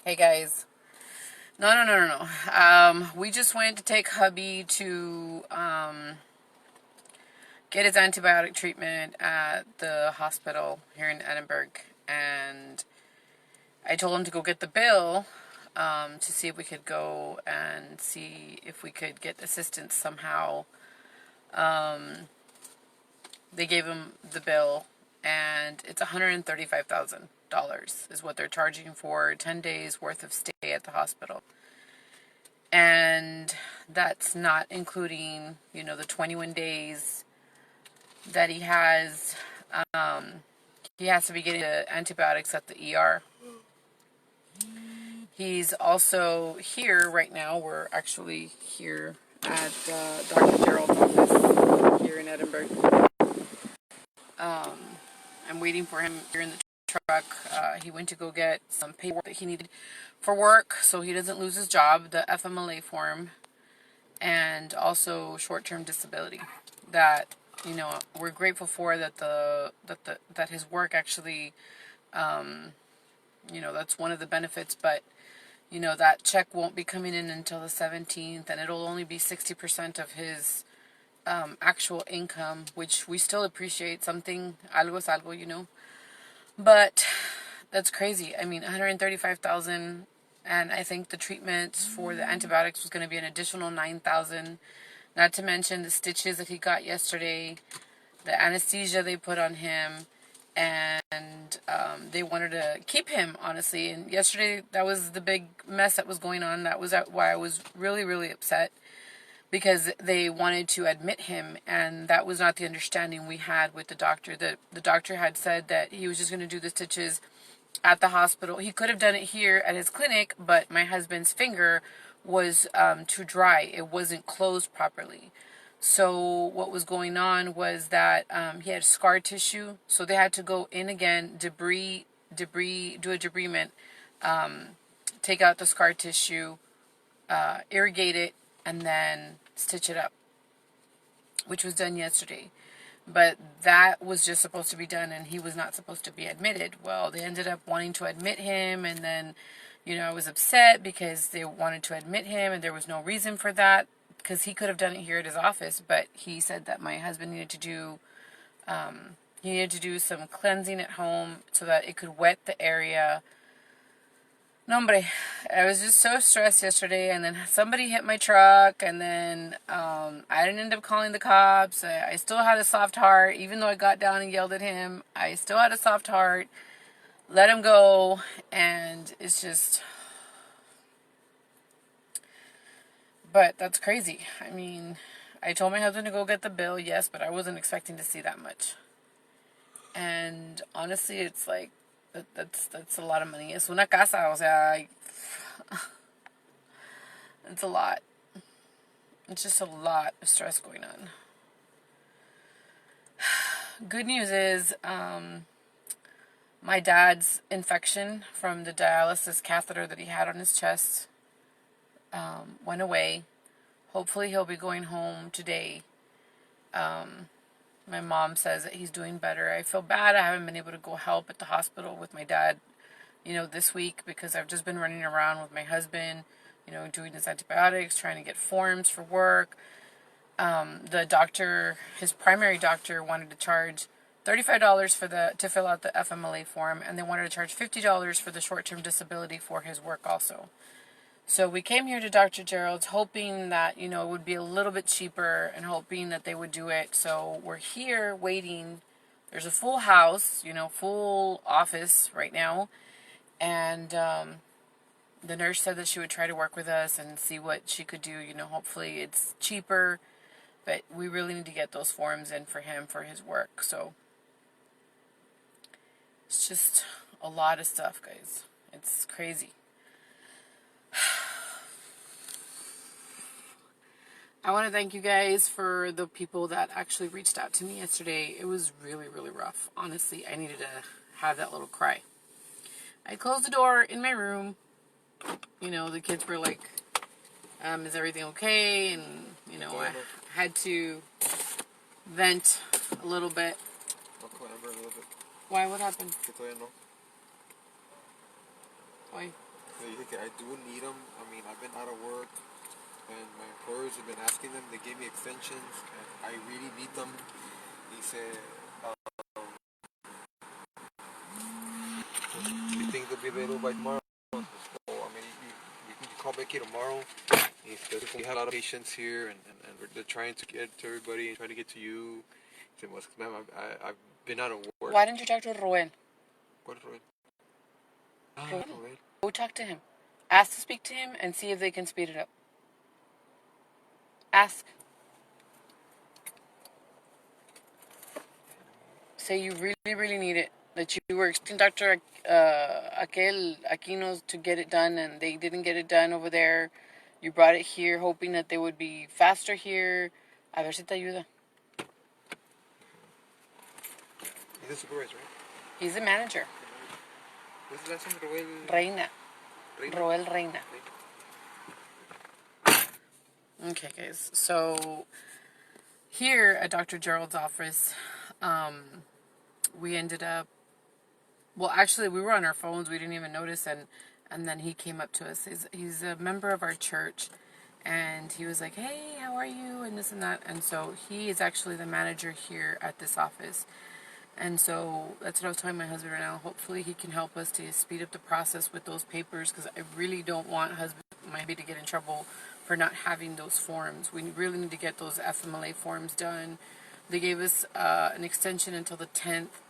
Hey guys. No. We just went to take hubby to get his antibiotic treatment at the hospital here in Edinburgh, and I told him to go get the bill to see if we could go and see if we could get assistance somehow. They gave him the bill, and it's $135,000 is what they're charging for 10 days worth of stay at the hospital. And that's not including, the 21 days that he has. He has to be getting the antibiotics at the ER. He's also here right now. We're actually here at Dr. Gerald's office here in Edinburgh. I'm waiting for him here in the truck. He went to go get some paperwork that he needed for work so he doesn't lose his job, the FMLA form, and also short-term disability. That we're grateful for that his work actually, that's one of the benefits. But that check won't be coming in until the 17th, and it'll only be 60% of his actual income, which we still appreciate. Something, algo es algo, But that's crazy. I mean, $135,000, and I think the treatments for the antibiotics was going to be an additional $9,000. Not to mention the stitches that he got yesterday, the anesthesia they put on him, and they wanted to keep him, honestly. And yesterday, that was the big mess that was going on. That was why I was really, really upset, because they wanted to admit him, and that was not the understanding we had with the doctor. The doctor had said that he was just going to do the stitches at the hospital. He could have done it here at his clinic, but my husband's finger was too dry. It wasn't closed properly. So what was going on was that he had scar tissue, so they had to go in again, do a debridement, take out the scar tissue, irrigate it, and then stitch it up, which was done yesterday. But that was just supposed to be done, and he was not supposed to be admitted. Well, they ended up wanting to admit him, and then, I was upset because they wanted to admit him, and there was no reason for that, because he could have done it here at his office. But he said that my husband needed to do some cleansing at home so that it could wet the area. No, hombre, I was just so stressed yesterday, and then somebody hit my truck, and then I didn't end up calling the cops. I still had a soft heart, even though I got down and yelled at him. I still had a soft heart, let him go, and it's just... But that's crazy. I mean, I told my husband to go get the bill, yes, but I wasn't expecting to see that much. And honestly, it's like, that's a lot of money. Es una casa, o sea, it's a lot. It's just a lot of stress going on. Good news is, my dad's infection from the dialysis catheter that he had on his chest went away. Hopefully he'll be going home today. My mom says that he's doing better. I feel bad I haven't been able to go help at the hospital with my dad, this week, because I've just been running around with my husband, doing his antibiotics, trying to get forms for work. The doctor, his primary doctor, wanted to charge $35 to fill out the FMLA form, and they wanted to charge $50 for the short-term disability for his work also. So we came here to Dr. Gerald's hoping that, it would be a little bit cheaper, and hoping that they would do it. So we're here waiting. There's a full house, full office right now. And the nurse said that she would try to work with us and see what she could do. Hopefully it's cheaper. But we really need to get those forms in for him for his work. So it's just a lot of stuff, guys. It's crazy. I want to thank you guys for the people that actually reached out to me yesterday. It was really, really rough. Honestly, I needed to have that little cry. I closed the door in my room. The kids were like, is everything okay? And, I had to vent a little bit. Why? What happened? Why? I do need them. I mean, I've been out of work, and my employers have been asking them. They gave me extensions, and I really need them. He said, "You think they'll be available by tomorrow?" So, I mean, you can call Becky tomorrow. Because we have a lot of patients here, and they're trying to get to everybody and trying to get to you. He said, "Well, ma'am, I've been out of work." Why didn't you talk to Roel? What, Roel? Ah, Roel. Roel. Go talk to him. Ask to speak to him and see if they can speed it up. Ask. Say you really, really need it. That you were expecting Dr. Aquino's to get it done and they didn't get it done over there. You brought it here hoping that they would be faster here. A ver si te ayuda. He's the supervisor, right? He's the manager. What's the last name? Roel? Reina. Reina? Roel Reina. Okay, guys. So here at Dr. Gerald's office, we ended up. Well, actually, we were on our phones. We didn't even notice, and then he came up to us. He's a member of our church, and he was like, "Hey, how are you?" and this and that. And so he is actually the manager here at this office. And so that's what I was telling my husband right now. Hopefully, he can help us to speed up the process with those papers because I really don't want my hubby to get in trouble for not having those forms. We really need to get those FMLA forms done. They gave us an extension until the 10th.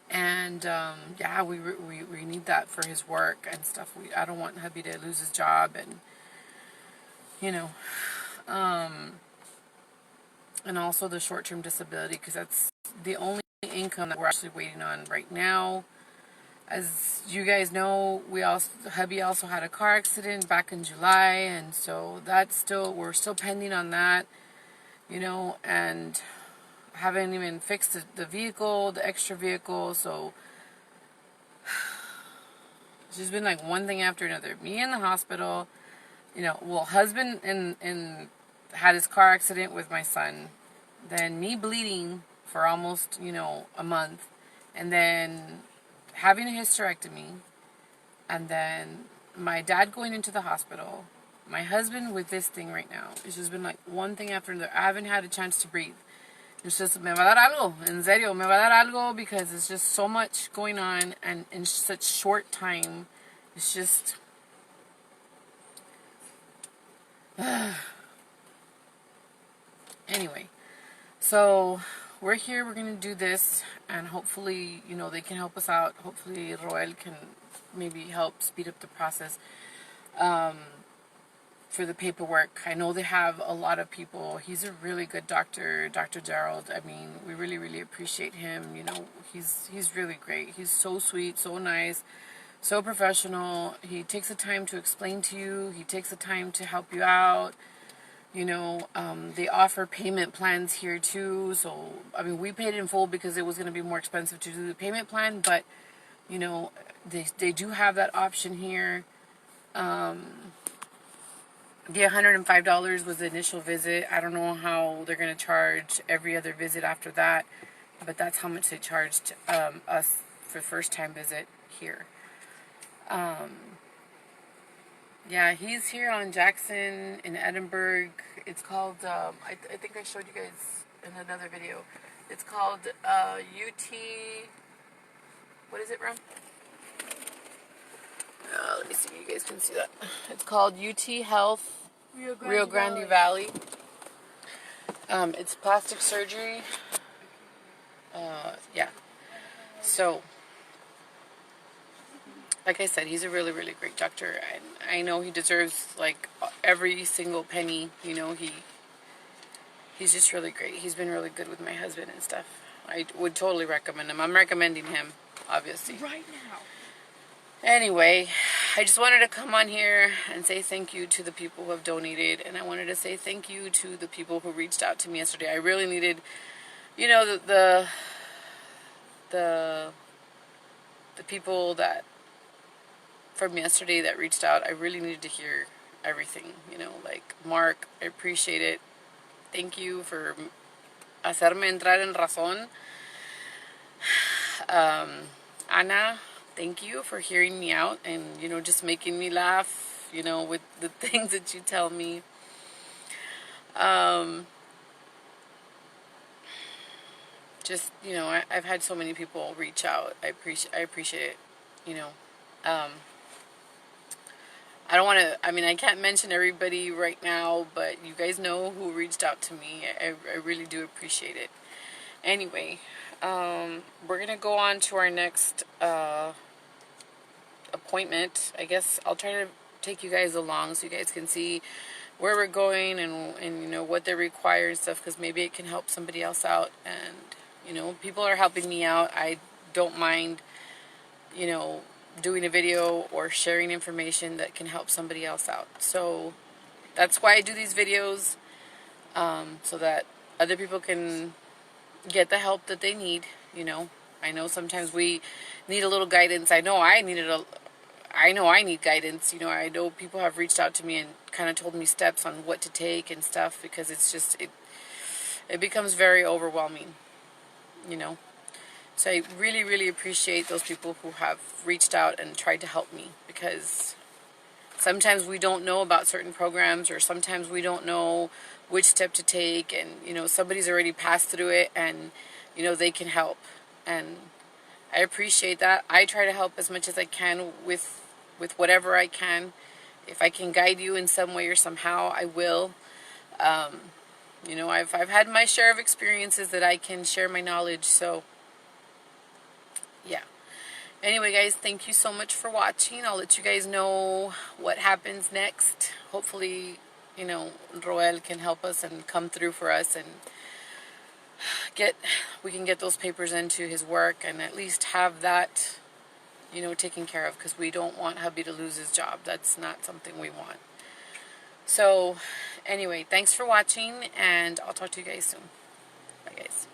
And yeah, we need that for his work and stuff. I don't want hubby to lose his job, and you know, and also the short-term disability because that's the only income that we're actually waiting on right now. As you guys know, hubby also had a car accident back in July, and so we're still pending on that, you know, and haven't even fixed the vehicle, the extra vehicle, so it's just been like one thing after another. Me in the hospital, you know, well, husband had his car accident with my son, then me bleeding for almost, you know, a month, and then having a hysterectomy, and then my dad going into the hospital, my husband with this thing right now. It's just been like one thing after another. I haven't had a chance to breathe. It's just, me va a dar algo, en serio, me va a dar algo because it's just so much going on and in such short time. It's just, anyway. So we're here, we're going to do this, and hopefully, you know, they can help us out. Hopefully Roel can maybe help speed up the process for the paperwork. I know they have a lot of people. He's a really good doctor, Dr. Gerald. I mean, we really, really appreciate him. You know, he's really great. He's so sweet, so nice, so professional. He takes the time to explain to you. He takes the time to help you out. You know, they offer payment plans here too. So, I mean, we paid in full because it was going to be more expensive to do the payment plan. But, you know, they do have that option here. The $105 was the initial visit. I don't know how they're going to charge every other visit after that. But that's how much they charged us for first time visit here. Yeah, he's here on Jackson in Edinburgh. It's called, I think I showed you guys in another video. It's called UT, what is it, Ram? Let me see if you guys can see that. It's called UT Health Rio Grande Valley. It's plastic surgery. Yeah. So, like I said, he's a really, really great doctor, and I know he deserves like every single penny. You know, he's just really great. He's been really good with my husband and stuff. I would totally recommend him. I'm recommending him, obviously. Right now. Anyway, I just wanted to come on here and say thank you to the people who have donated, and I wanted to say thank you to the people who reached out to me yesterday. I really needed, you know, the people that from yesterday that reached out. I really needed to hear everything, you know, like Mark, I appreciate it. Thank you for hacerme entrar en razón. Ana, thank you for hearing me out and, just making me laugh, with the things that you tell me. Just, I've had so many people reach out. I appreciate it, you know. Um, I don't want to, I can't mention everybody right now, but you guys know who reached out to me. I really do appreciate it. Anyway, we're going to go on to our next appointment. I guess I'll try to take you guys along so you guys can see where we're going and what they require and stuff, because maybe it can help somebody else out. And, people are helping me out. I don't mind, doing a video or sharing information that can help somebody else out. So that's why I do these videos, so that other people can get the help that they need. I know sometimes we need a little guidance. I know I need guidance. I know people have reached out to me and kind of told me steps on what to take and stuff, because it's just it becomes very overwhelming. So I really, really appreciate those people who have reached out and tried to help me, because sometimes we don't know about certain programs, or sometimes we don't know which step to take, and somebody's already passed through it, and they can help. And I appreciate that. I try to help as much as I can with whatever I can. If I can guide you in some way or somehow, I will. I've had my share of experiences that I can share my knowledge. So yeah. Anyway, guys, thank you so much for watching. I'll let you guys know what happens next. Hopefully, Roel can help us and come through for us, and we can get those papers into his work, and at least have that, taken care of, because we don't want hubby to lose his job. That's not something we want. So anyway, thanks for watching, and I'll talk to you guys soon. Bye, guys.